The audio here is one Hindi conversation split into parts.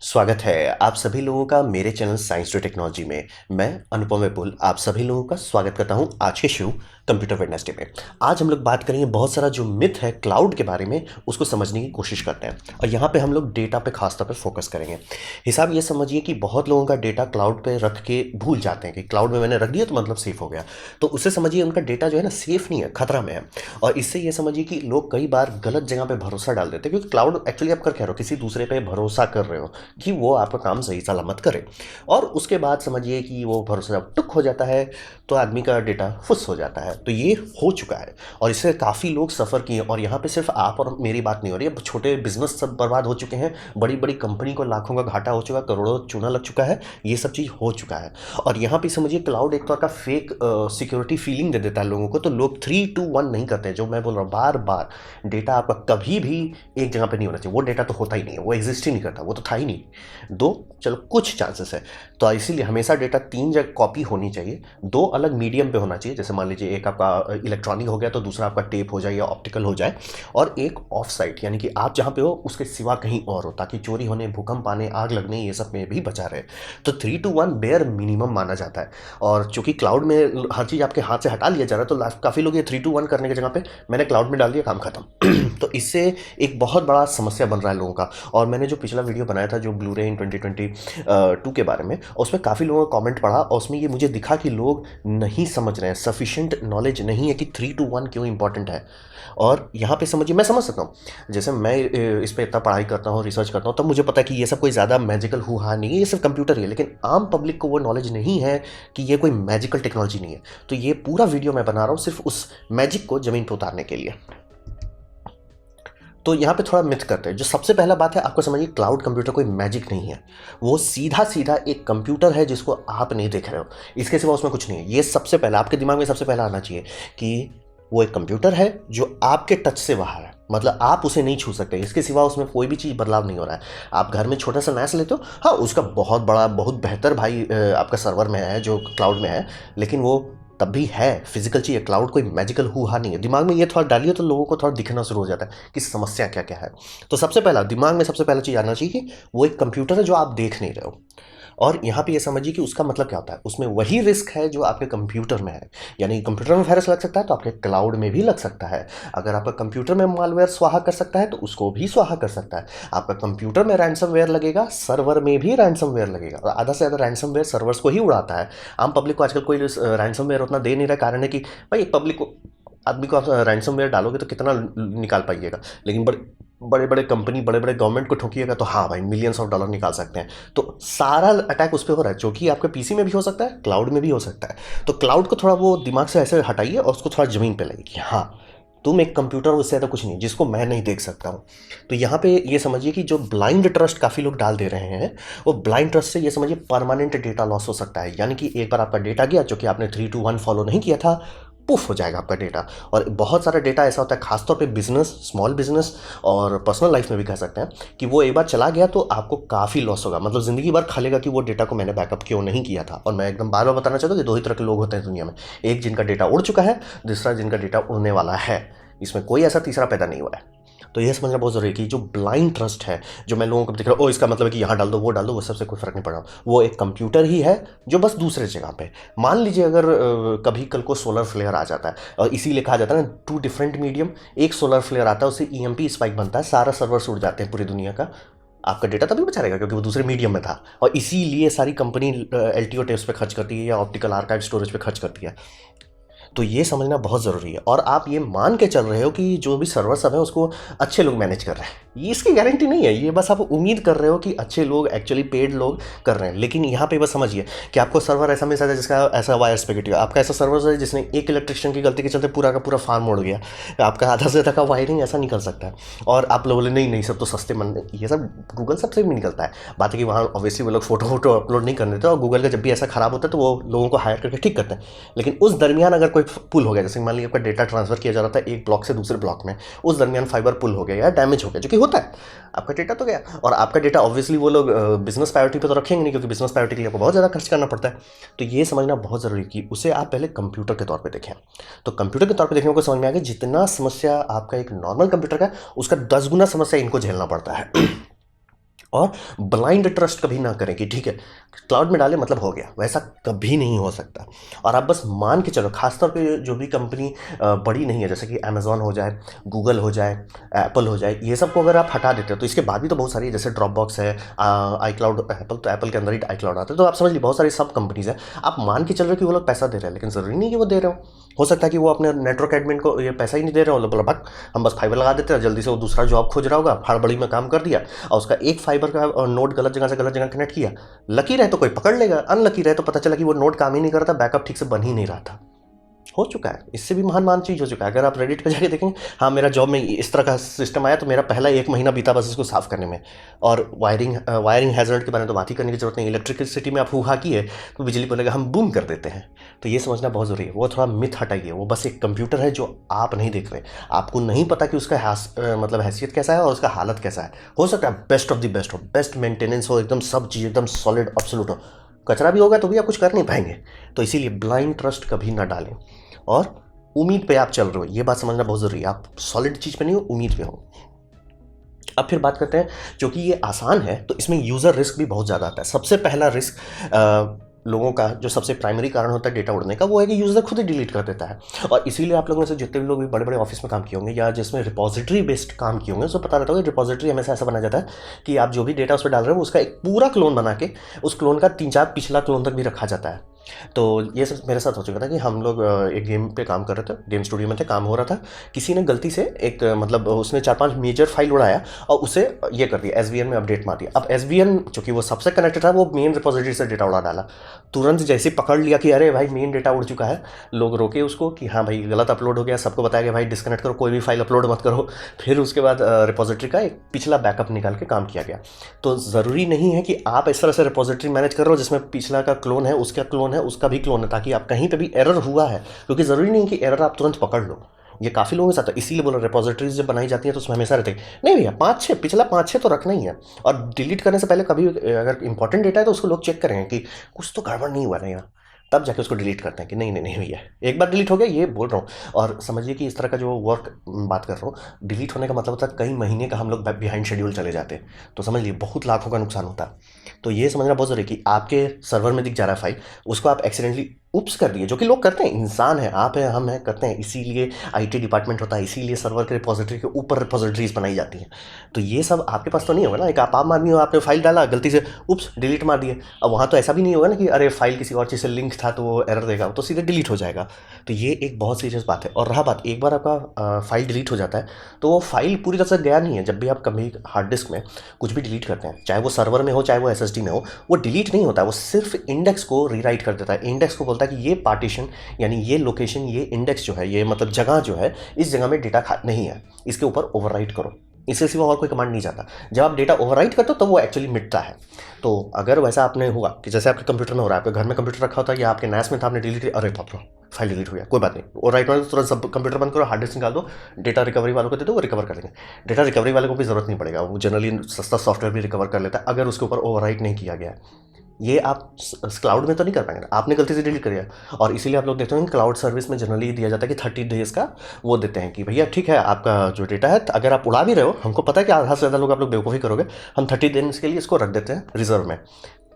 स्वागत है आप सभी लोगों का मेरे चैनल साइंस टू टेक्नोलॉजी में। मैं अनुपम विपुल आप सभी लोगों का स्वागत करता हूं आज के शो कंप्यूटर वेडनेसडे में। आज हम लोग बात करेंगे बहुत सारा जो मिथ है क्लाउड के बारे में, उसको समझने की कोशिश करते हैं। और यहाँ पे हम लोग डेटा पे खासतौर पे फोकस करेंगे। हिसाब ये समझिए कि बहुत लोगों का डेटा क्लाउड पे रख के भूल जाते हैं कि क्लाउड में मैंने रख दिया तो मतलब सेफ हो गया। तो उससे समझिए उनका डेटा जो है ना सेफ नहीं है, खतरा में है। और इससे ये समझिए कि लोग कई बार गलत जगह पे भरोसा डाल देते हैं, क्योंकि क्लाउड एक्चुअली आप कर कह रहे हो, किसी दूसरे पे भरोसा कर रहे हो कि वो आपका काम सही सलामत करे। और उसके बाद समझिए कि वो भरोसा जब टुक हो जाता है तो आदमी का डेटा फुस हो जाता है। तो ये हो चुका है और इससे काफ़ी लोग सफ़र किए। और यहाँ पे सिर्फ आप और मेरी बात नहीं हो रही है, छोटे बिजनेस सब बर्बाद हो चुके हैं, बड़ी बड़ी कंपनी को लाखों का घाटा हो चुका, करोड़ों चूना लग चुका है। ये सब चीज़ हो चुका है। और यहाँ पे समझिए क्लाउड एक तौर का फेक सिक्योरिटी फीलिंग दे देता है लोगों को। तो लोग 3 2 1 नहीं करते हैं। जो मैं बोल रहा हूँ बार बार, डेटा आपका कभी भी एक जगह पे नहीं होना चाहिए। वो डेटा तो होता ही नहीं है, वो एग्जिस्ट ही नहीं करता, वो तो था ही नहीं। दो, चलो कुछ चांसेस है। तो इसीलिए हमेशा डेटा 3 जगह कॉपी होनी चाहिए। 2 अलग मीडियम पे होना चाहिए। जैसे मान लीजिए एक आपका इलेक्ट्रॉनिक हो गया तो दूसरा आपका टेप हो जाए या ऑप्टिकल हो जाए। और एक ऑफ साइट, यानी कि आप जहाँ पे हो उसके सिवा कहीं और हो, ताकि चोरी होने, भूकंप आने, आग लगने, ये सब में भी बचा रहे। तो 3 2 1 बेयर मिनिमम माना जाता है। और चूंकि क्लाउड में हर चीज़ आपके हाथ से हटा लिया जा रहा है, तो काफ़ी लोग ये 3 2 1 करने की जगह पे मैंने क्लाउड में डाल दिया, काम खत्म। तो इससे एक बहुत बड़ा समस्या बन रहा है लोगों का। और मैंने जो पिछला वीडियो बनाया था जो ब्लू रे इन 2022 के बारे में, उसमें काफ़ी लोगों का कमेंट पढ़ा और उसमें ये मुझे दिखा कि लोग नहीं समझ रहे हैं, सफिशिएंट नॉलेज नहीं है कि 3 2 1 क्यों इंपॉर्टेंट है। और यहाँ पे समझिए, मैं समझ सकता हूँ। जैसे मैं इस पर इतना पढ़ाई करता हूँ, रिसर्च करता हूँ, तब मुझे पता है कि ये सब कोई ज़्यादा मैजिकल हुआ नहीं है, ये सिर्फ कंप्यूटर ही है। लेकिन आम पब्लिक को वो नॉलेज नहीं है कि ये कोई मैजिकल टेक्नोलॉजी नहीं है। तो ये पूरा वीडियो मैं बना रहा हूँ सिर्फ उस मैजिक को ज़मीन पर उतारने के लिए। तो यहाँ पे थोड़ा मिथ करते हैं। जो सबसे पहला बात है, आपको समझिए क्लाउड कंप्यूटर कोई मैजिक नहीं है। वो सीधा सीधा एक कंप्यूटर है जिसको आप नहीं देख रहे हो। इसके सिवा उसमें कुछ नहीं है। ये सबसे पहला आपके दिमाग में सबसे पहला आना चाहिए कि वो एक कंप्यूटर है जो आपके टच से बाहर है। मतलब आप उसे नहीं छू सकते, इसके सिवा उसमें कोई भी चीज़ बदलाव नहीं हो रहा है। आप घर में छोटा सा नैस लेते हो, हाँ उसका बहुत बड़ा बहुत बेहतर भाई आपका सर्वर में है जो क्लाउड में है। लेकिन वो तब भी है, फिजिकल चाहिए। क्लाउड कोई मैजिकल हुआ नहीं है। दिमाग में ये थोड़ा डालिए तो लोगों को थोड़ा दिखना शुरू हो जाता है कि समस्या क्या क्या है। तो सबसे पहला दिमाग में सबसे पहला चीज़ आना चाहिए कि वो एक कंप्यूटर है जो आप देख नहीं रहे हो। और यहाँ पे ये समझिए कि उसका मतलब क्या होता है, उसमें वही रिस्क है जो आपके कंप्यूटर में है। यानी कंप्यूटर में वायरस लग सकता है तो आपके क्लाउड में भी लग सकता है। अगर आपका कंप्यूटर में मालवेयर स्वाहा कर सकता है तो उसको भी स्वाहा कर सकता है। आपका कंप्यूटर में रैंसमवेयर लगेगा, सर्वर में भी रैंसमवेयर लगेगा। और आधा से ज़्यादा रैंसमवेयर सर्वर्स को ही उड़ाता है। आम पब्लिक को आजकल कोई रैंसमवेयर उतना दे नहीं रहा। कारण है कि भाई एक पब्लिक को, आदमी को आप रैंसमवेयर डालोगे तो कितना निकाल पाइएगा। लेकिन बड़े बड़े बड़े कंपनी, बड़े बड़े गवर्नमेंट को ठोकिएगा तो हाँ भाई मिलियंस ऑफ डॉलर निकाल सकते हैं। तो सारा अटैक उस पर हो रहा है, जो कि आपके पीसी में भी हो सकता है, क्लाउड में भी हो सकता है। तो क्लाउड को थोड़ा वो दिमाग से ऐसे हटाइए और उसको थोड़ा ज़मीन पे लाइए कि हाँ तुम एक कंप्यूटर, उससे ज़्यादा कुछ नहीं जिसको मैं नहीं देख सकता हूँ। तो यहाँ पे ये समझिए कि जो ब्लाइंड ट्रस्ट काफ़ी लोग डाल दे रहे हैं, वो ब्लाइंड ट्रस्ट से ये समझिए परमानेंट डेटा लॉस हो सकता है। यानी कि एक बार आपका डेटा गया, जो कि आपने 3 2 1 फॉलो नहीं किया था, पुफ हो जाएगा आपका डेटा। और बहुत सारा डेटा ऐसा होता है, खासतौर पे बिजनेस, स्मॉल बिजनेस और पर्सनल लाइफ में भी कह सकते हैं कि वो एक बार चला गया तो आपको काफ़ी लॉस होगा। मतलब ज़िंदगी भर खलेगा कि वो डेटा को मैंने बैकअप क्यों नहीं किया था। और मैं एकदम बार बार बताना चाहता हूँ कि 2 ही तरह के लोग होते हैं दुनिया में। एक जिनका डेटा उड़ चुका है, दूसरा जिनका डेटा उड़ने वाला है। इसमें कोई ऐसा तीसरा पैदा नहीं हुआ है। तो यह समझना बहुत ज़रूरी है कि जो ब्लाइंड ट्रस्ट है, जो मैं लोगों को दिख रहा हूँ, ओ इसका मतलब है कि यहाँ डाल दो वो डाल दो, वो सबसे कोई फ़र्क नहीं पड़ रहा। वो एक कंप्यूटर ही है जो बस दूसरे जगह पे। मान लीजिए अगर कभी कल को सोलर फ्लेयर आ जाता है, और इसीलिए कहा जाता है ना 2 डिफरेंट मीडियम। एक सोलर फ्लेयर आता है, उससे ईएमपी स्पाइक बनता है, सारा सर्वर उड़ जाते हैं पूरी दुनिया का। आपका डेटा तभी बचा रहेगा क्योंकि वो दूसरे मीडियम में था। और इसीलिए सारी कंपनी एलटीओ टेप्स पे खर्च करती है या ऑप्टिकल आर्काइव स्टोरेज पे खर्च करती है। तो ये समझना बहुत ज़रूरी है। और आप ये मान के चल रहे हो कि जो भी सर्वर सब है उसको अच्छे लोग मैनेज कर रहे हैं, ये इसकी गारंटी नहीं है। ये बस आप उम्मीद कर रहे हो कि अच्छे लोग, एक्चुअली पेड लोग कर रहे हैं। लेकिन यहाँ पे बस समझिए कि आपको सर्वर ऐसा मिल सकता है जिसका ऐसा वायर स्पेगेटी, आपका ऐसा सर्वर है जिसने एक इलेक्ट्रिशियन की गलती के चलते पूरा का पूरा फार्म उड़ गया, आपका आधा से ज़्यादा का वायरिंग ऐसा निकल सकता है। और आप लोग बोले नहीं नहीं सब तो सस्ते मन, ये सब गूगल सबसे भी निकलता है। बात है कि वहाँ ऑब्वियसली वो लोग फोटो अपलोड नहीं करने देते, और गूगल का जब भी ऐसा खराब होता है तो वो लोगों को हायर करके ठीक करते हैं। लेकिन उस दरमियान अगर कोई पुल हो गया, जैसे मान लीजिए आपका डेटा ट्रांसफर किया जा रहा था एक ब्लॉक से दूसरे ब्लॉक में, उस दरमियान फाइबर पुल हो गया या डैमेज हो गया, जो कि होता है, आपका डेटा तो गया। और आपका डेटा ऑब्वियसली वो लोग बिजनेस प्रायोरिटी पे तो रखेंगे नहीं, क्योंकि बिजनेस प्रायोरिटी के लिए आपको बहुत ज़्यादा खर्च करना पड़ता है। तो ये समझना बहुत ज़रूरी है कि उसे आप पहले कंप्यूटर के तौर पे देखें। तो कंप्यूटर के तौर पे देखने को समझ में आ गया, जितना समस्या आपका एक नॉर्मल कंप्यूटर का, उसका 10 गुना समस्या इनको झेलना पड़ता है। और ब्लाइंड ट्रस्ट कभी ना करें कि ठीक है क्लाउड में डाले मतलब हो गया, वैसा कभी नहीं हो सकता। और आप बस मान के चलो, खासतौर पे जो भी कंपनी बड़ी नहीं है, जैसे कि अमेजोन हो जाए, गूगल हो जाए, एप्पल हो जाए, ये सब को अगर आप हटा देते हो तो इसके बाद भी तो बहुत सारी, जैसे ड्रॉप बॉक्स है, आई क्लाउड, एप्पल तो एप्पल के अंदर ही आई क्लाउड आता है, तो आप समझ लीजिए बहुत सारी सब कंपनीज है। आप मान के चल रहे हो कि वो लोग पैसा दे रहे हैं, लेकिन ज़रूरी नहीं कि वो दे रहे हो सकता है कि वो अपने नेटवर्क एडमिन को ये पैसा ही नहीं दे रहे हो, बोला भक हम बस फाइबर लगा देते हैं, जल्दी से वो दूसरा जॉब खोज रहा होगा, हड़बड़ी में काम कर दिया और उसका एक फाइबर का नोड गलत जगह से गलत जगह कनेक्ट किया। लकी रहे तो कोई पकड़ लेगा, अनलकी रहे तो पता चला कि वो नोड काम ही नहीं करता, बैकअप ठीक से बन ही नहीं रहा था। हो चुका है, इससे भी महान महान चीज़ हो चुका है। अगर आप रेडिट पे जाके देखेंगे, हाँ मेरा जॉब में इस तरह का सिस्टम आया तो मेरा पहला 1 महीना बीता बस इसको साफ़ करने में। और वायरिंग हैजर्ड के बारे में तो बात ही करने की जरूरत नहीं। इलेक्ट्रिसिटी में आप हुआ किए तो बिजली बोलेगा हम बूम कर देते हैं। तो ये समझना बहुत ज़रूरी है, वो थोड़ा मिथ हटाइए। वो बस एक कंप्यूटर है जो आप नहीं देख रहे, आपको नहीं पता कि उसका मतलब हैसियत कैसा है और उसका हालत कैसा है। हो सकता है बेस्ट ऑफ द बेस्ट हो, बेस्ट मेंटेनेंस हो, एकदम सब चीज़ एकदम सॉलिड एब्सोल्यूट हो, कचरा भी होगा तो भी आप कुछ कर नहीं पाएंगे। तो इसीलिए ब्लाइंड ट्रस्ट कभी ना डालें और उम्मीद पे आप चल रहे हो, ये बात समझना बहुत ज़रूरी है। आप सॉलिड चीज़ पे नहीं हो, उम्मीद पे हो। अब फिर बात करते हैं, जो कि ये आसान है तो इसमें यूज़र रिस्क भी बहुत ज़्यादा आता है। सबसे पहला रिस्क लोगों का जो सबसे प्राइमरी कारण होता है डेटा उड़ने का, वो है कि यूज़र खुद ही डिलीट कर देता है। और इसीलिए आप लोगों में से जितने भी लोग भी बड़े बड़े ऑफिस में काम किए होंगे या जिसमें रिपोजिटरी बेस्ड काम किए होंगे, उसको पता रहता होगा रिपोजिटरी हमेशा ऐसा बनाया जाता है कि आप जो भी डेटा उस पर डाल रहे हो उसका एक पूरा क्लोन बना के उस क्लोन का 3-4 पिछला क्लोन तक भी रखा जाता है। तो ये सब मेरे साथ हो चुका था कि हम लोग एक गेम पे काम कर रहे थे, गेम स्टूडियो में थे, काम हो रहा था। किसी ने गलती से एक मतलब उसने 4-5 मेजर फाइल उड़ाया और उसे ये कर दिया, एसवीएन में अपडेट मार दिया। अब एसवीएन चूंकि वो सबसे कनेक्टेड था, वो मेन रिपोजिटरी से डेटा उड़ा डाला। तुरंत जैसे पकड़ लिया कि अरे भाई मेन डेटा उड़ चुका है, लोग रोके उसको कि हाँ भाई गलत अपलोड हो गया, सबको बताया कि भाई डिस्कनेक्ट करो, कोई भी फाइल अपलोड मत करो। फिर उसके बाद रिपोजिटरी का एक पिछला बैकअप निकाल के काम किया गया। तो ज़रूरी नहीं है कि आप इस तरह से रिपोजिटरी मैनेज कर रहे हो जिसमें पिछला का क्लोन है, उसका क्लोन है, उसका भी क्लोन है, ताकि आप कहीं पे भी एरर हुआ है, क्योंकि ज़रूरी नहीं कि एरर आप तुरंत पकड़ लो। ये काफ़ी लोगों के साथ है, इसीलिए बोला रिपोजिटरीज जब बनाई जाती है तो उसमें हमेशा रहते हैं नहीं भैया 5-6 पिछला 5-6 तो रखना ही है। और डिलीट करने से पहले कभी अगर इंपॉर्टेंट डेटा है तो उसको लोग चेक करेंगे कि कुछ तो गड़बड़ नहीं हुआ ना यहाँ, तब जाके उसको डिलीट करते हैं कि नहीं नहीं नहीं भैया एक बार डिलीट हो गया, ये बोल रहा हूँ। और समझिए कि इस तरह का जो वर्क बात कर रहा हूँ, डिलीट होने का मतलब होता है कई महीने का हम लोग बिहाइंड शेड्यूल चले जाते हैं, तो समझ लीजिए बहुत लाखों का नुकसान होता है। तो ये समझना बहुत ज़रूरी है कि आपके सर्वर में दिख जा रहा है फाइल, उसको आप एक्सीडेंटली उप्स कर दिए, जो कि लोग करते हैं, इंसान है, आप हैं, हम हैं, करते हैं। इसीलिए आईटी डिपार्टमेंट होता है, इसीलिए सर्वर के रिपोजिटरी के ऊपर रिपोजिटरीज बनाई जाती हैं। तो ये सब आपके पास तो नहीं होगा ना, एक आप आम आदमी हो, आपने फाइल डाला गलती से, उप्स डिलीट मार दिए। अब वहाँ तो ऐसा भी नहीं होगा ना कि अरे फाइल किसी और चीज़ से लिंक था तो वो एरर देगा, तो सीधे डिलीट हो जाएगा। तो ये एक बहुत सीरियस बात है। और रहा बात, एक बार आपका फाइल डिलीट हो जाता है तो वो फाइल पूरी तरह से गया नहीं है। जब भी आप कभी हार्ड डिस्क में कुछ भी डिलीट करते हैं, चाहे वो सर्वर में हो चाहे वो एसएसडी में हो, वो डिलीट नहीं होता है, वो सिर्फ इंडेक्स को रीराइट कर देता है। इंडेक्स को बोलता है कि ये पार्टीशन यानी ये लोकेशन, ये इंडेक्स जो है, ये मतलब जगह जो है, इस जगह में डेटा नहीं है, इसके ऊपर ओवरराइट करो। इससे सिवा और कोई कमांड नहीं जाता। जब आप डेटा ओवरराइट करते हो तब वो एक्चुअली मिटता है। तो अगर वैसा आपने हुआ कि जैसे आपके कंप्यूटर में हो रहा है, आपके घर में कंप्यूटर रखा होता है या आपके नैस में था, आपने डिलीट किया, अरे बाप रे फाइल डिलीट हो गया, कोई बात नहीं, ओवरराइट में तुरंत सब कंप्यूटर बंद करो, हार्ड डिस्क निकाल दो, डेटा रिकवरी वालों को दे दो, वो रिकवर कर लेंगे। डेटा रिकवरी वाले को भी जरूरत नहीं पड़ेगा, वो जनरली सस्ता सॉफ्टवेयर भी रिकवर कर लेता है अगर उसके ऊपर ओवरराइट नहीं किया गया है। ये आप क्लाउड में तो नहीं कर पाएंगे, आपने गलती से डिलीट कर दिया। और इसीलिए आप लोग देखते हैं क्लाउड सर्विस में जनरली दिया जाता है कि 30 डेज़ का वो देते हैं कि भैया ठीक है आपका जो डेटा है, अगर आप उड़ा भी रहे हो, हमको पता है कि आधा से ज़्यादा लोग आप लोग बेवकूफ़ी करोगे, हम 30 दिन के लिए इसको रख देते हैं रिजर्व में।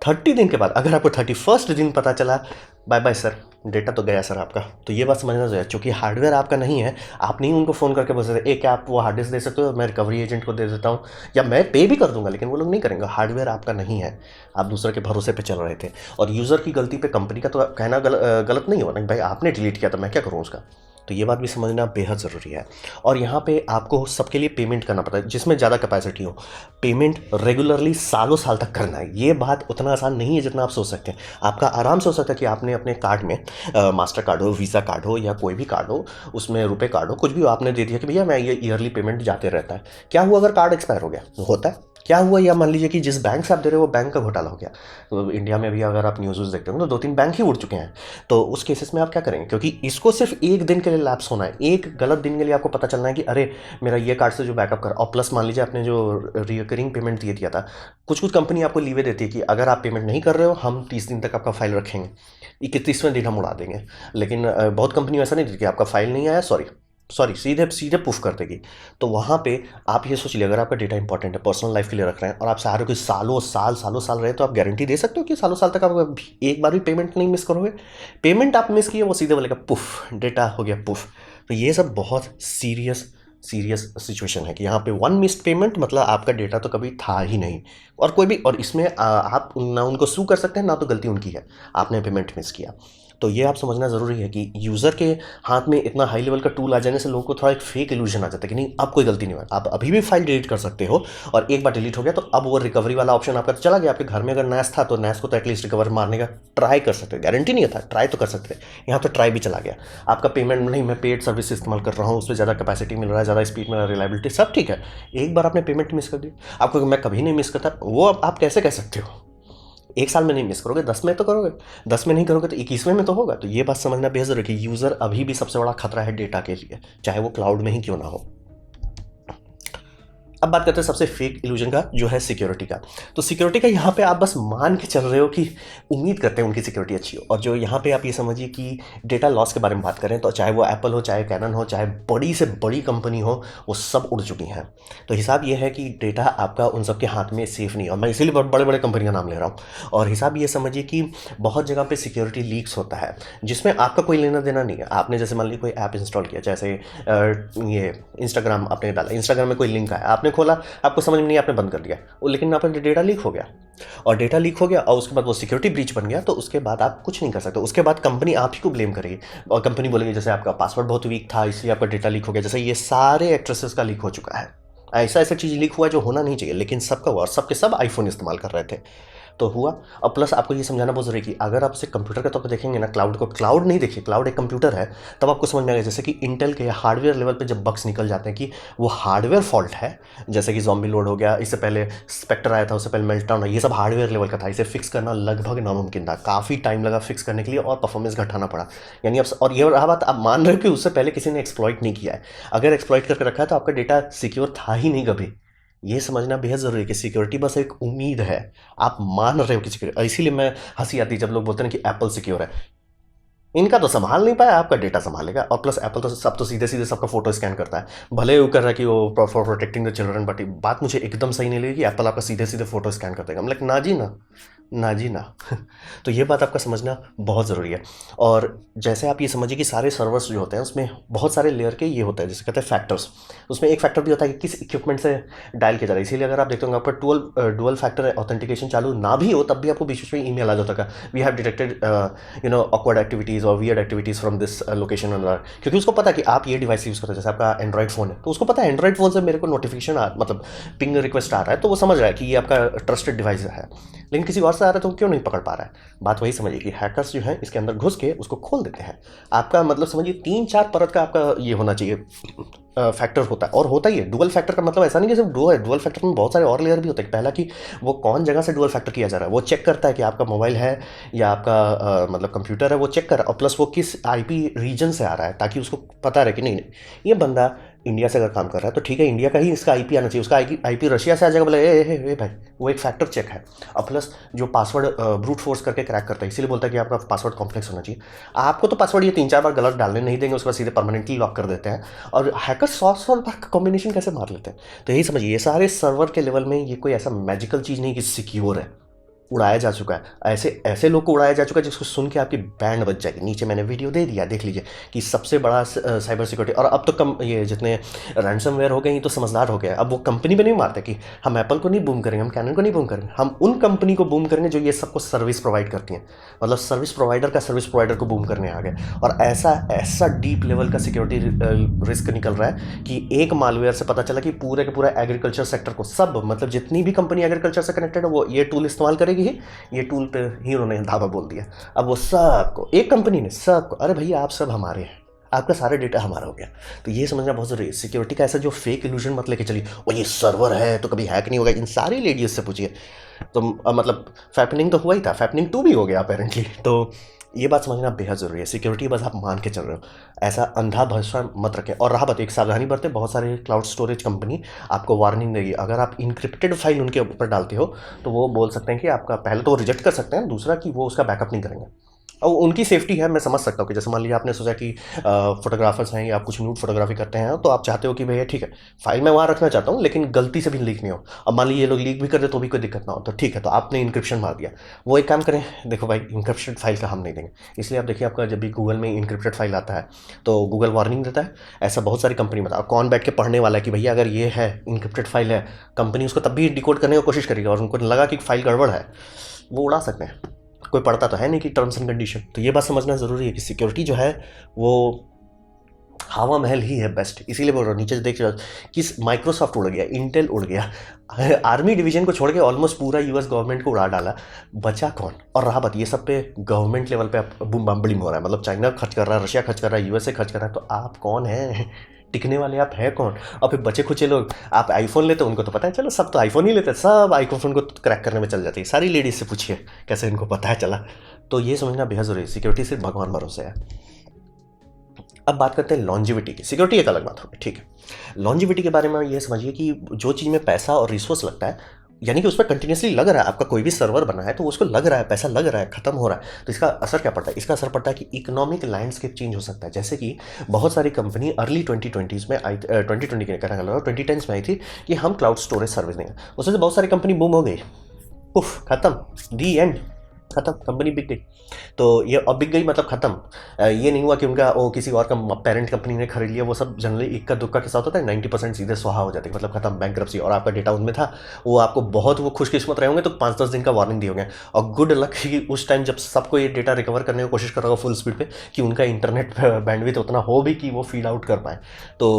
30 दिन के बाद अगर आपको 31st दिन पता चला, बाय बाय सर, डेटा तो गया सर आपका। तो ये बात समझना चाहिए, चूँकि हार्डवेयर आपका नहीं है, आप नहीं उनको फ़ोन करके बोल सकते एक आप वो हार्ड डिस्क दे सकते हो, मैं रिकवरी एजेंट को दे देता हूँ या मैं पे भी कर दूंगा, लेकिन वो लोग नहीं करेंगे। हार्डवेयर आपका नहीं है, आप दूसरे के भरोसे पे चल रहे थे। और यूज़र की गलती पे कंपनी का तो कहना गलत नहीं होगा ना, भाई आपने डिलीट किया था मैं क्या करूँ उसका। तो ये बात भी समझना बेहद ज़रूरी है। और यहाँ पे आपको सबके लिए पेमेंट करना पड़ता है, जिसमें ज़्यादा कैपेसिटी हो, पेमेंट रेगुलरली सालों साल तक करना है। ये बात उतना आसान नहीं है जितना आप सोच सकते हैं। आपका आराम से हो सकता है कि आपने अपने कार्ड में मास्टर कार्ड हो, वीज़ा कार्ड हो या कोई भी कार्ड हो, उसमें रुपए कार्ड हो, कुछ भी हो, आपने दे दिया कि भैया मैं ये ईयरली पेमेंट जाते रहता है। क्या हुआ अगर कार्ड एक्सपायर हो गया, होता है, क्या हुआ, या मान लीजिए कि जिस बैंक से आप दे रहे हो वो बैंक का घोटाला हो गया। तो इंडिया में भी अगर आप न्यूज़ देखते हो तो 2-3 बैंक ही उड़ चुके हैं। तो उस केसेस में आप क्या करेंगे, क्योंकि इसको सिर्फ एक दिन के लिए लैप्स होना है, एक गलत दिन के लिए आपको पता चलना है कि अरे मेरा ये कार्ड से जो बैकअप कर, और प्लस मान लीजिए आपने जो रिकरिंग पेमेंट दिया था, कुछ कुछ कंपनी आपको लीवे देती है कि अगर आप पेमेंट नहीं कर रहे हो हम 30 दिन तक आपका फाइल रखेंगे, 31वें दिन हम उड़ा देंगे। लेकिन बहुत कंपनी ऐसा नहीं देती कि आपका फाइल नहीं आया, सॉरी सॉरी सीधे सीधे पुश कर देगी। तो वहाँ पे आप ये सोच लीजिए, अगर आपका डेटा इंपॉर्टेंट है, पर्सनल लाइफ के लिए रख रहे हैं और आप चाह रहे हो कि सालों साल रहे, तो आप गारंटी दे सकते हो कि सालों साल तक आप एक बार भी पेमेंट नहीं मिस करोगे? पेमेंट आप मिस किए, वो सीधे बोलेगा पुफ, डेटा हो गया पुफ। तो ये सब बहुत सीरियस सिचुएशन है कि यहाँ पे वन मिस्ड पेमेंट मतलब आपका डेटा तो कभी था ही नहीं। और कोई भी, और इसमें आप ना उनको सू कर सकते हैं, ना तो गलती उनकी है, आपने पेमेंट मिस किया। तो ये आप समझना ज़रूरी है कि यूज़र के हाथ में इतना हाई लेवल का टूल आ जाने से लोगों को थोड़ा एक फेक इल्यूजन आ जाता है कि नहीं, अब कोई गलती नहीं हुआ। आप अभी भी फाइल डिलीट कर सकते हो, और एक बार डिलीट हो गया तो अब वो रिकवरी वाला ऑप्शन आपका चला गया। आपके घर में अगर नैस था तो नैस को तो एटलीस्ट रिकवर मारने का ट्राई कर सकते, गारंटी नहीं था, ट्राई तो कर सकते। यहाँ तो ट्राई भी चला गया। आपका पेमेंट नहीं, मैं पेड सर्विस इस्तेमाल कर रहा हूँ, उसमें ज़्यादा कैपेसिटी मिल रहा है, ज़्यादा स्पीड मिल रहा है, रिलायबिलिटी सब ठीक है, एक बार आपने पेमेंट मिस कर दी। आपको मैं कभी नहीं मिस करता, वो आप कैसे कह सकते हो? एक साल में नहीं मिस करोगे, 10 में तो करोगे, 10 में नहीं करोगे तो 21वें में तो होगा। तो ये बात समझना बेहद जरूरी है कि यूज़र अभी भी सबसे बड़ा खतरा है डेटा के लिए, चाहे वो क्लाउड में ही क्यों ना हो। अब बात करते हैं सबसे फेक इल्यूजन का, जो है सिक्योरिटी का। तो सिक्योरिटी का यहाँ पे आप बस मान के चल रहे हो कि उम्मीद करते हैं उनकी सिक्योरिटी अच्छी हो। और जो यहाँ पे आप ये समझिए कि डेटा लॉस के बारे में बात करें, तो चाहे वो एप्पल हो, चाहे कैनन हो, चाहे बड़ी से बड़ी कंपनी हो, वो सब उड़ चुकी हैं। तो हिसाब ये है कि डेटा आपका उन सब के हाथ में सेफ नहीं है, और मैं इसीलिए बड़े बड़े कंपनी का नाम ले रहा हूँ। और हिसाब ये समझिए कि बहुत जगह पे सिक्योरिटी लीक्स होता है, जिसमें आपका कोई लेना देना नहीं है। आपने जैसे मान लीजिए कोई ऐप इंस्टॉल किया, जैसे ये इंस्टाग्राम आपने डाला, इंस्टाग्राम में कोई लिंक आया, आपने खोला, आपको समझ में नहीं, आपने बंद कर दिया वो, लेकिन आपका डेटा लीक हो गया। और डेटा लीक हो गया और उसके बाद वो सिक्योरिटी ब्रीच बन गया, तो उसके बाद आप कुछ नहीं कर सकते। उसके बाद कंपनी आप ही को ब्लेम करेगी, और कंपनी बोलेगी जैसे आपका पासवर्ड बहुत वीक था इसलिए आपका डेटा लीक हो गया। जैसे ये सारे एक्ट्रेसेस का लीक हो चुका है, ऐसा चीज़ लीक हुआ जो होना नहीं चाहिए, लेकिन सबका हुआ, और सबके सब आईफोन इस्तेमाल कर रहे थे तो हुआ। और प्लस आपको ये समझाना बहुत जरूरी है कि अगर आप उसे कंप्यूटर के तौर पर देखेंगे ना, क्लाउड को, क्लाउड नहीं देखिए, क्लाउड एक कंप्यूटर है, तब आपको समझ में आएगा जैसे कि इंटेल के हार्डवेयर लेवल पे जब बग्स निकल जाते हैं कि वो हार्डवेयर फॉल्ट है, जैसे कि ज़ॉम्बी लोड हो गया, इससे पहले स्पेक्टर आया था, उससे पहले मेल्टडाउन, ये सब हार्डवेयर लेवल का था। इसे फिक्स करना लगभग नामुमकिन था, काफ़ी टाइम लगा फिक्स करने के लिए, और परफॉर्मेंस घटाना पड़ा। यानी अब, और ये रहा बात, आप मान रहे हो कि उससे पहले किसी ने एक्सप्लॉइट नहीं किया है। अगर एक्सप्लॉइट करके रखा है तो आपका डेटा सिक्योर था ही नहीं कभी। ये समझना बेहद ज़रूरी है कि सिक्योरिटी बस एक उम्मीद है, आप मान रहे हो कि सिक्योरिटी। इसीलिए मैं हंसी आती है जब लोग बोलते हैं कि एप्पल सिक्योर है। इनका तो संभाल नहीं पाया, आपका डेटा संभालेगा। और प्लस एप्पल तो सब तो सीधे सीधे सबका फोटो स्कैन करता है, भले वो कर रहा है कि वो for protecting the children, but बात मुझे एकदम सही नहीं लगी कि एप्पल आपका सीधे सीधे फोटो स्कैन कर देगा। मतलब ना जी ना, ना जी ना। तो ये बात आपका समझना बहुत ज़रूरी है। और जैसे आप ये समझिए कि सारे सर्वर्स जो होते हैं उसमें बहुत सारे लेयर के ये होते हैं, जिसे कहते हैं फैक्टर्स। उसमें एक फैक्टर भी होता है कि किस इक्विपमेंट से डायल किया जा रहा है। इसीलिए अगर आप देखते होंगे आपका डुअल फैक्टर ऑथेंटिकेशन चालू ना भी हो, तब भी आपको बीच बीच में ईमेल आ जाता है, we have detected awkward activities और weird activities from this location, क्योंकि उसको पता है कि आप ये डिवाइस यूज़ करते हैं। जैसे आपका एंड्रॉइड फ़ोन है, तो उसको पता है एंड्रॉइड फ़ोन से मेरे को नोटिफिकेशन मतलब पिंग रिक्वेस्ट आ रहा है, तो वो समझ रहा है कि ये आपका ट्रस्टेड डिवाइस है। लेकिन किसी और से आ रहा है तो क्यों नहीं पकड़ पा रहा है? बात वही समझिए कि हैकर्स जो है इसके अंदर घुस के उसको खोल देते हैं। आपका मतलब समझिए 3-4 परत का आपका ये होना चाहिए, फैक्टर होता है, और होता ही है। डुअल फैक्टर का मतलब ऐसा नहीं कि सिर्फ डुअल है, डुअल फैक्टर में बहुत सारे और लेयर भी होते हैं। पहला कि वो कौन जगह से डुअल फैक्टर किया जा रहा है, वो चेक करता है कि आपका मोबाइल है या आपका मतलब कंप्यूटर है, वो चेक कर रहा है। और प्लस वो किस आईपी रीजन से आ रहा है, ताकि उसको पता रहे कि नहीं ये बंदा इंडिया से अगर काम कर रहा है तो ठीक है, इंडिया का ही इसका आईपी आना चाहिए। उसका आईपी रशिया से आ जाएगा, बोले ए भाई, वो एक फैक्टर चेक है। और प्लस जो पासवर्ड ब्रूट फोर्स करके क्रैक करता है, इसीलिए बोलता है कि आपका पासवर्ड कॉम्प्लेक्स होना चाहिए। आपको तो पासवर्ड ये 3-4 बार गलत डालने नहीं देंगे, उसके बाद सीधे परमानेंटली लॉक कर देते हैं। और हैकर 100 बार का कॉम्बिनेशन कैसे मार लेते हैं? तो यही समझिए, ये सारे सर्वर के लेवल में ये कोई ऐसा मैजिकल चीज़ नहीं कि सिक्योर है, उड़ाया जा चुका है। ऐसे ऐसे लोग को उड़ाया जा चुका है जिसको सुन के आपकी बैंड बज जाएगी। नीचे मैंने वीडियो दे दिया, देख लीजिए कि सबसे बड़ा साइबर सिक्योरिटी। और अब तो कम ये जितने रैंसमवेयर हो गए ये तो समझदार हो गया। अब वो कंपनी पे नहीं मारते कि हम एप्पल को नहीं बूम करेंगे, हम कैनन को नहीं बूम करेंगे, हम उन कंपनी को बूम करेंगे जो ये सबको सर्विस प्रोवाइड करती हैं। मतलब सर्विस प्रोवाइडर का सर्विस प्रोवाइडर को बूम करने आ गए। और ऐसा डीप लेवल का सिक्योरिटी रिस्क निकल रहा है कि एक मालवेयर से पता चला कि पूरे के पूरा एग्रीकल्चर सेक्टर को, सब मतलब जितनी भी कंपनी एग्रीकल्चर से कनेक्टेड है वो ये टूल इस्तेमाल करेगी ही। ये टूल पे ही उन्होंने धावा बोल दिया। अब वो सबको, एक कंपनी ने सबको, अरे भैया आप सब हमारे हैं, आपका सारा डेटा हमारा हो गया। तो ये समझना बहुत जरूरी है। सिक्योरिटी का ऐसा जो फेक इल्यूजन मत लेके चलिए, वो ये सर्वर है तो कभी हैक नहीं होगा। इन सारी लेडीज से पूछिए तो मतलब फैपनिंग तो हुआ ही था, फैपनिंग 2 भी हो गया अपेरेंटली। तो ये बात समझना बेहद ज़रूरी है। सिक्योरिटी बस आप मान के चल रहे हो, ऐसा अंधा भरोसा मत रखें। और रहा बात, एक सावधानी बरतें। बहुत सारे क्लाउड स्टोरेज कंपनी आपको वार्निंग देगी, अगर आप इनक्रिप्टेड फाइल उनके ऊपर डालते हो तो वो बोल सकते हैं कि आपका, पहले तो वो रिजेक्ट कर सकते हैं, दूसरा कि वो उसका बैकअप नहीं करेंगे। और उनकी सेफ्टी है, मैं समझ सकता हूँ कि जैसे मान लीजिए आपने सोचा कि फोटोग्राफर्स हैं या आप कुछ न्यूड फोटोग्राफी करते हैं तो आप चाहते हो कि भैया ठीक है फाइल मैं वहाँ रखना चाहता हूँ लेकिन गलती से भी लीक नहीं हो। अब मान लीजिए ये लोग लीक भी कर दे तो भी कोई दिक्कत ना हो, तो ठीक है, तो आपने इंक्रिप्शन मार दिया। वो एक काम करें, देखो भाई इंक्रिप्टेड फाइल का हम नहीं देंगे। इसलिए आप देखिए आपका जब भी गूगल में इंक्रिप्टेड फाइल आता है तो गूगल वार्निंग देता है। ऐसा बहुत सारी कंपनी बता, कौन बैठ के पढ़ने वाला है कि भैया अगर ये है इंक्रिप्टेड फाइल है, कंपनी उसको तब भी डिकोड करने की कोशिश करेगी और उनको लगा कि फाइल गड़बड़ है, वो उड़ा सकते हैं। कोई पढ़ता तो है नहीं कि टर्म्स एंड कंडीशन। तो ये बात समझना ज़रूरी है कि सिक्योरिटी जो है वो हवा महल ही है बेस्ट। इसीलिए बोल रहा हूँ, नीचे से देख कि माइक्रोसॉफ्ट उड़ गया, इंटेल उड़ गया, आर्मी डिवीजन को छोड़ के ऑलमोस्ट पूरा यूएस गवर्नमेंट को उड़ा डाला, बचा कौन? और रहा बात ये सब पे गवर्नमेंट लेवल पे बूम बम्बलिंग हो रहा है, मतलब चाइना खर्च कर रहा है, रशिया खर्च कर रहा है, यूएसए खर्च कर रहा है, तो आप कौन है? टिकने वाले आप हैं कौन? और फिर बचे खुचे लोग, आप आईफोन लेते हो, उनको तो पता है, चलो सब तो आईफोन ही लेते हैं, सब आईफोन को क्रैक करने में चल जाती है। सारी लेडीज से पूछिए कैसे इनको पता है चला। तो ये समझना बेहद जरूरी है, सिक्योरिटी सिर्फ भगवान भरोसे है। अब बात करते हैं लॉन्जिविटी की। सिक्योरिटी एक अलग बात होगी, ठीक है। लॉन्जिविटी के बारे में ये समझिए कि जो चीज़ में पैसा और रिसोर्स लगता है, यानी कि उस पर कंटिन्यूसली लग रहा है, आपका कोई भी सर्वर बना है तो उसको लग रहा है, पैसा लग रहा है, खत्म हो रहा है, तो इसका असर क्या पड़ता है? इसका असर पड़ता है कि इकोनॉमिक लैंडस्केप चेंज हो सकता है। जैसे कि बहुत सारी कंपनी अर्ली 2020s में आई, 2020 के कहना लगा 2010s में आई थी कि हम क्लाउड स्टोरेज सर्विस देंगे। उसमें से बहुत सारी कंपनी बूम हो गई, उफ खत्म, दी एंड, खत्म, कंपनी बिक गई। तो ये अब बिक गई मतलब खत्म। ये नहीं हुआ कि उनका वो किसी और का पेरेंट कंपनी ने खरीद लिया, वो सब जनरली इक्का दुक्का के साथ होता है, 90% सीधे स्वाहा हो जाते हैं, मतलब खत्म, बैंकरप्सी। और आपका डेटा उनमें था, वो आपको बहुत वो खुशकिस्मत रहे होंगे तो 5-10 दिन का वार्निंग दिए होंगे। और गुड लक कि उस टाइम जब सबको ये डेटा रिकवर करने की कोशिश कर रहा होगा फुल स्पीड पे, कि उनका इंटरनेट बैंडविड्थ उतना हो भी कि वो फीड आउट कर पाए। तो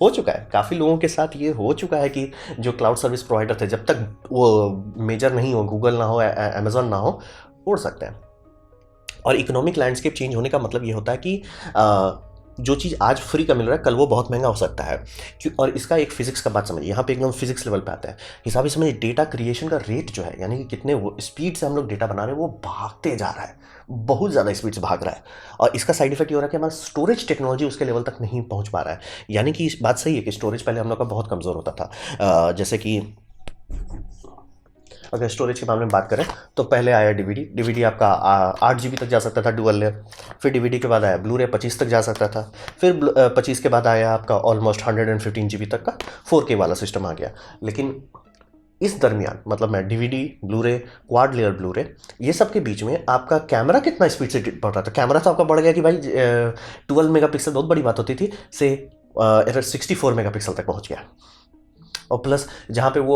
हो चुका है, काफ़ी लोगों के साथ ये हो चुका है कि जो क्लाउड सर्विस प्रोवाइडर थे, जब तक वो मेजर नहीं हो, गूगल ना हो, अमेजोन ना हो, उड़ सकते हैं। और इकोनॉमिक लैंडस्केप चेंज होने का मतलब ये होता है कि जो चीज़ आज फ्री का मिल रहा है कल वो बहुत महंगा हो सकता है। और इसका एक फिजिक्स का बात समझिए, यहाँ पे एकदम फिजिक्स लेवल पे आता है हिसाब ही समझिए। डेटा क्रिएशन का रेट जो है, यानी कि कितने वो स्पीड से हम लोग डेटा बना रहे हैं, वो भागते जा रहा है, बहुत ज़्यादा स्पीड से भाग रहा है। और इसका साइड इफेक्ट ये हो रहा है कि हमारा स्टोरेज टेक्नोलॉजी उसके लेवल तक नहीं पहुँच पा रहा है। यानी कि इस बात सही है कि स्टोरेज पहले हम लोग का बहुत कमज़ोर होता था। जैसे कि अगर स्टोरेज के मामले में बात करें तो पहले आया डीवीडी आपका 8 GB तक जा सकता था डुअल लेयर। फिर डीवीडी के बाद आया ब्लू रे 25 तक जा सकता था। फिर 25 के बाद आया आपका ऑलमोस्ट 115 GB तक का 4K वाला सिस्टम आ गया। लेकिन इस दरमियान, मतलब मैं डीवीडी, ब्लू रे, क्वाड लेयर ब्लू रे, ये सब के बीच में आपका कैमरा कितना स्पीड से बढ़ रहा था। कैमरा तो आपका बढ़ गया कि भाई 12 मेगापिक्सल बहुत बड़ी बात होती थी, से 64 मेगापिक्सल तक पहुंच गया। और प्लस जहाँ पे वो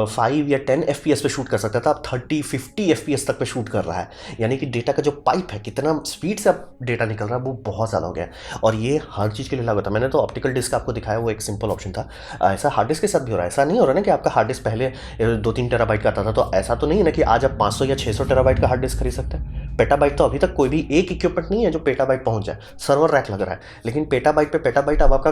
5 या 10 FPS पे शूट कर सकता था, अब 30-50 FPS तक पे शूट कर रहा है। यानी कि डेटा का जो पाइप है, कितना स्पीड से अब डेटा निकल रहा है, वो बहुत ज़्यादा हो गया है। और ये हर चीज़ के लिए लागू था। मैंने तो ऑप्टिकल डिस्क आपको दिखाया, वो एक सिंपल ऑप्शन था। ऐसा हार्ड डिस्क के साथ भी हो रहा है। ऐसा नहीं हो रहा ना कि आपका हार्ड डिस्क पहले 2-3 टेराबाइट का आता था, तो ऐसा तो नहीं है ना कि आज आप 500 या 600 टेराबाइट का हार्ड डिस्क खरीद सकते हैं। पेटाबाइट तो अभी तक कोई भी एक इक्विपमेंट नहीं है जो पेटाबाइट पहुंच जाए। सर्वर रैक लग रहा है, लेकिन पेटाबाइट पे पेटाबाइट अब आपका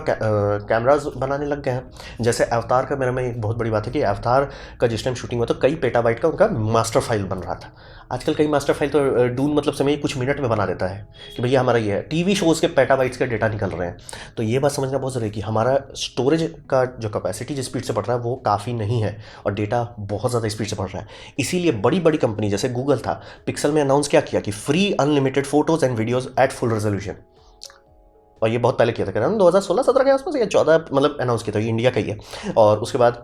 कैमराज बनाने लग गए हैं। जैसे अवतार का मेरे में एक बहुत बड़ी बात है कि अवतार का जिस टाइम शूटिंग हुआ तो कई पेटाबाइट का उनका मास्टर फाइल बन रहा था। आजकल कई मास्टर फाइल तो डून मतलब समय कुछ मिनट में बना देता है कि भैया हमारा ये है। टीवी शोज़ के पेटाबाइट्स का डेटा निकल रहे हैं। तो ये बात समझना बहुत ज़रूरी है कि हमारा स्टोरेज का जो कैपेसिटी जिस स्पीड से बढ़ रहा है वो काफ़ी नहीं है, और डेटा बहुत ज़्यादा स्पीड से बढ़ रहा है। इसीलिए बड़ी बड़ी कंपनी जैसे गूगल था, पिक्सल में अनाउंस क्या किया कि free unlimited photos and videos at full resolution. और ये बहुत पहले किया था, कह रहा हूँ 2016-17 के आसपास या 14 मतलब अनाउंस किया था, ये इंडिया का ही है। और उसके बाद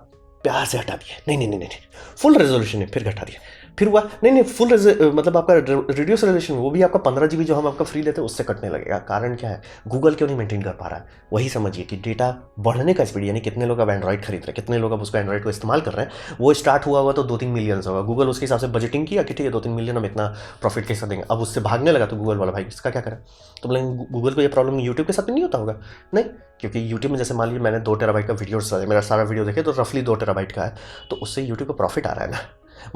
प्यार से हटा दिया, नहीं नहीं नहीं नहीं फुल रेजोल्यूशन है, फिर घटा दिया। फिर हुआ नहीं नहीं फुल मतलब आपका रिड्यूस रेजोल्यूशन, वो भी आपका 15 GB जो हम आपका फ्री लेते हैं उससे कटने लगेगा। कारण क्या है? गूगल क्यों नहीं मेंटेन कर पा रहा है? वही समझिए कि डेटा बढ़ने का स्पीड, यानी कितने लोग अब एंड्रॉइड खरीद रहे हैं, कितने लोग अब उसको एंड्रॉइड को इस्तेमाल कर रहे हैं, वो स्टार्ट हुआ तो 2-3 मिलियन होगा। गूगल उसके हिसाब से बजटिंग किया कि ठीक है 2-3 मिलियन हम इतना प्रॉफिट कैसे देंगे। अब उससे भागने लगा तो गूगल वाला भाई इसका क्या करें? तो बोले गूगल को ये प्रॉब्लम यूट्यूब के साथ नहीं होता होगा? नहीं, क्योंकि यूट्यूब में जैसे मान लीजिए मैंने 2 टेराबाइट का वीडियो, मेरा सारा वीडियो देखे तो रफली 2 टेराबाइट का है, तो उससे यूट्यूब को प्रॉफिट आ रहा है ना।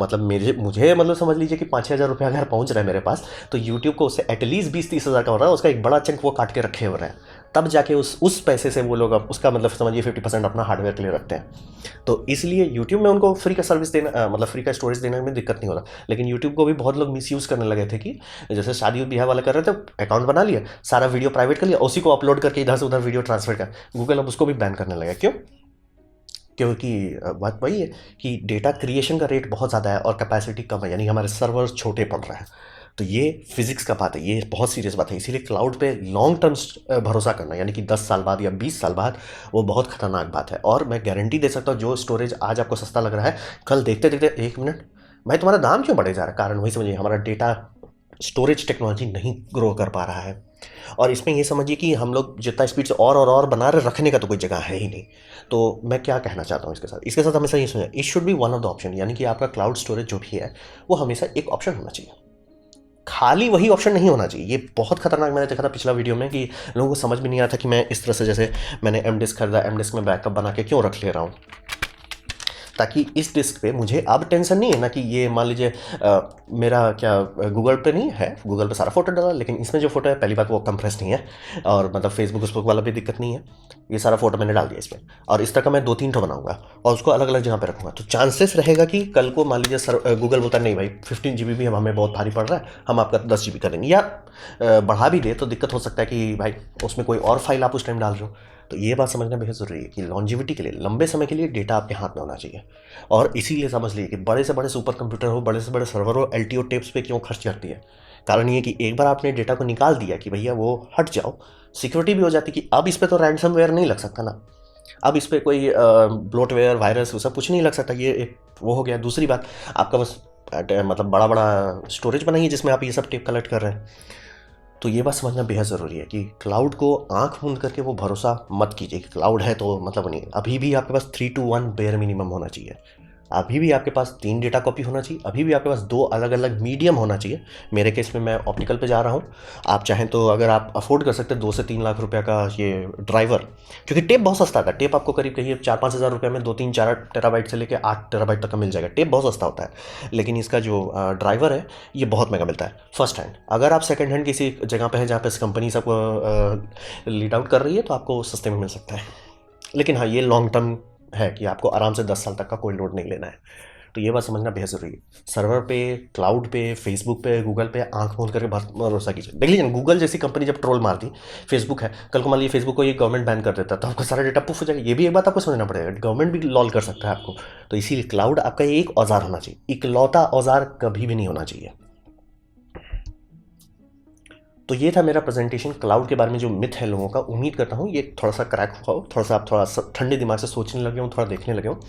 मतलब मुझे मतलब समझ लीजिए कि 5-6 हज़ार रुपये अगर पहुंच रहा है मेरे पास, तो यूट्यूब को उससे एटलीस्ट 20-30 हज़ार का हो रहा है, उसका एक बड़ा चंक वो काट के रखे हो रहे हैं। तब जाके उस पैसे से वो लोग उसका मतलब समझिए 50% अपना हार्डवेयर के लिए रखते हैं। तो इसलिए यूट्यूब में उनको फ्री का सर्विस देना, मतलब फ्री का स्टोरेज देने में दिक्कत नहीं होता। लेकिन यूट्यूब को भी बहुत लोग मिसयूज़ करने लगे थे कि जैसे शादी ब्याह वाला कर रहे थे, अकाउंट बना लिया, सारा वीडियो प्राइवेट कर लिया, उसी को अपलोड करके इधर से उधर वीडियो ट्रांसफर कर। गूगल अब उसको भी बैन करने लगा। क्यों? क्योंकि बात वही है कि डेटा क्रिएशन का रेट बहुत ज़्यादा है और कैपेसिटी कम है, यानी हमारे सर्वर छोटे पड़ रहे हैं। तो ये फिजिक्स का बात है, ये बहुत सीरियस बात है। इसीलिए क्लाउड पे लॉन्ग टर्म भरोसा करना, यानी कि 10 साल बाद या 20 साल बाद, वो बहुत खतरनाक बात है। और मैं गारंटी दे सकता हूँ, जो स्टोरेज आज आपको सस्ता लग रहा है, कल देखते देखते 1 मिनट भाई तुम्हारा दाम क्यों बढ़े जा रहा है? कारण वही समझिए, हमारा डेटा स्टोरेज टेक्नोलॉजी नहीं ग्रो कर पा रहा है। और इसमें ये समझिए कि हम लोग जितना स्पीड से और बना रहे, रखने का तो कोई जगह है ही नहीं। तो मैं क्या कहना चाहता हूँ इसके साथ हमेशा ये सुनिए, it should be one of the option, यानी कि आपका क्लाउड स्टोरेज जो भी है वो हमेशा एक ऑप्शन होना चाहिए, खाली वही ऑप्शन नहीं होना चाहिए। ये बहुत खतरनाक, मैंने देखा था पिछला वीडियो में कि लोगों को समझ में नहीं आया था कि मैं इस तरह से, जैसे मैंने एम डिस्क खरीदा, एम डिस्क में बैकअप बना के क्यों रख ले रहा हूँ, ताकि इस डिस्क पे मुझे अब टेंशन नहीं है ना कि ये मान लीजिए मेरा क्या गूगल पे नहीं है, गूगल पे सारा फोटो डाला, लेकिन इसमें जो फोटो है, पहली बात वो कंप्रेस नहीं है, और मतलब फेसबुक उसबुक वाला भी दिक्कत नहीं है। ये सारा फोटो मैंने डाल दिया इसमें, और इस तरह का मैं 2-3 ठो बनाऊंगा और उसको अलग अलग जगह पे रखूंगा। तो चांसेस रहेगा कि कल को मान लीजिए सर गूगल बोलता नहीं भाई 15 GB भी हमें बहुत भारी पड़ रहा है, हम आपका 10 GB कर देंगे, या बढ़ा भी दे तो दिक्कत हो सकता है कि भाई उसमें कोई और फाइल आप उस टाइम डाल रहे हो। तो ये बात समझना बेहद ज़रूरी है कि लॉन्जिविटी के लिए, लंबे समय के लिए डेटा आपके हाथ में होना चाहिए। और इसीलिए समझ लीजिए कि बड़े से बड़े सुपर कंप्यूटर हो, बड़े से बड़े सर्वर हो, LTO टेप्स पे क्यों खर्च करती है? कारण ये कि एक बार आपने डेटा को निकाल दिया कि भैया वो हट जाओ, सिक्योरिटी भी हो जाती कि अब इस पर तो रैंसमवेयर नहीं लग सकता ना, अब इस पर कोई ब्लोटवेयर, वायरस, वो सब कुछ नहीं लग सकता। ये एक वो हो गया। दूसरी बात, आपका बस मतलब बड़ा बड़ा स्टोरेज बनाइए जिसमें आप ये सब टेप कलेक्ट कर रहे हैं। तो ये बात समझना बेहद ज़रूरी है कि क्लाउड को आंख मूंद करके वो भरोसा मत कीजिए कि क्लाउड है तो मतलब नहीं। अभी भी आपके पास 3 to 1 बेयर मिनिमम होना चाहिए, अभी भी आपके पास 3 डेटा कॉपी होना चाहिए, अभी भी आपके पास 2 अलग अलग मीडियम होना चाहिए। मेरे केस में मैं ऑप्टिकल पे जा रहा हूँ, आप चाहें तो अगर आप अफोर्ड कर सकते हैं 2 से 3 लाख रुपये का ये ड्राइवर, क्योंकि टेप बहुत सस्ता था। टेप आपको करीब कहिए 4-5 हज़ार रुपये में 2-3-4 टेराबाइट से लेकर 8 टेराबाइट तक का मिल जाएगा। टेप बहुत सस्ता होता है, लेकिन इसका जो ड्राइवर है ये बहुत महंगा मिलता है फर्स्ट हैंड। अगर आप सेकेंड हैंड किसी जगह पर हैं जहाँ पर इस कंपनी सबको लीड आउट कर रही है तो आपको सस्ते में मिल सकता है। लेकिन हाँ, ये लॉन्ग टर्म है कि आपको आराम से 10 साल तक का कोई लोड नहीं लेना है। तो ये बात समझना बेहद ज़रूरी है। सर्वर पे, क्लाउड पे, फेसबुक पे, गूगल पे आंख मूंद करके भरोसा कीजिए। देख लीजिए, गूगल जैसी कंपनी जब ट्रोल मारती, फेसबुक है, कल को मान लीजिए फेसबुक को ये गवर्नमेंट बैन कर देता तो आपका सारा डेटा पुफ हो जाएगा। ये भी एक बात आपको समझना पड़ेगा, गवर्नमेंट भी लॉल कर सकता है आपको। तो इसीलिए क्लाउड आपका एक औजार होना चाहिए, इकलौता औजार कभी भी नहीं होना चाहिए। तो ये था मेरा प्रेजेंटेशन क्लाउड के बारे में, जो मिथ है लोगों का। उम्मीद करता हूँ ये थोड़ा सा क्रैक हुआ हो, थोड़ा सा आप थोड़ा सा ठंडे दिमाग से सोचने लगे हो, थोड़ा देखने लगे हो।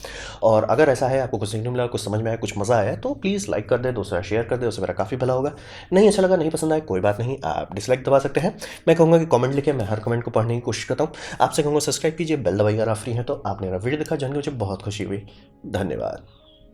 और अगर ऐसा है, आपको कुछ सीखने मिला, कुछ समझ में आया, कुछ मज़ा आया, तो प्लीज़ लाइक कर दे, दूसरा शेयर कर दे, उससे मेरा काफ़ी भला होगा। नहीं अच्छा लगा, नहीं पसंद आया, कोई बात नहीं, आप डिसलाइक दबा सकते हैं। मैं कहूँगा कि कमेंट लिखे, मैं हर कमेंट को पढ़ने की कोशिश करता हूँ। आपसे कहूँगा सब्सक्राइब कीजिए, बेल दबाइए अगर आप फ्री हैं तो। आपने मेरा वीडियो देखा, जान के मुझे बहुत खुशी हुई। धन्यवाद।